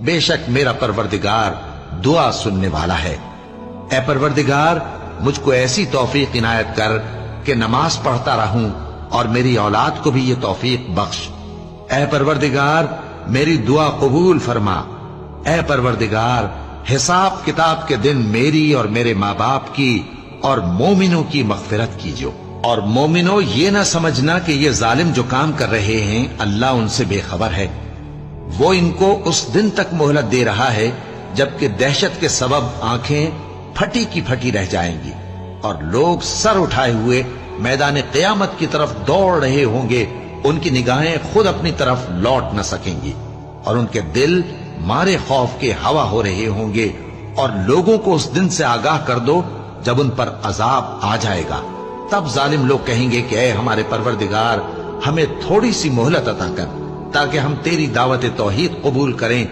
بے شک میرا پروردگار دعا سننے والا ہے۔ اے پروردگار مجھ کو ایسی توفیق عنایت کر کہ نماز پڑھتا رہوں اور میری اولاد کو بھی یہ توفیق بخش۔ اے پروردگار میری دعا قبول فرما۔ اے پروردگار حساب کتاب کے دن میری اور میرے ماں باپ کی اور مومنوں کی مغفرت کیجو۔ اور مومنوں یہ نہ سمجھنا کہ یہ ظالم جو کام کر رہے ہیں اللہ ان سے بے خبر ہے، وہ ان کو اس دن تک مہلت دے رہا ہے جبکہ دہشت کے سبب آنکھیں پھٹی کی پھٹی رہ جائیں گی اور لوگ سر اٹھائے ہوئے میدان قیامت کی طرف دوڑ رہے ہوں گے، ان کی نگاہیں خود اپنی طرف لوٹ نہ سکیں گی اور ان کے دل مارے خوف کے ہوا ہو رہے ہوں گے۔ اور لوگوں کو اس دن سے آگاہ کر دو جب ان پر عذاب آ جائے گا، تب ظالم لوگ کہیں گے کہ اے ہمارے پروردگار ہمیں تھوڑی سی مہلت عطا کر تاکہ ہم تیری دعوت توحید قبول کریں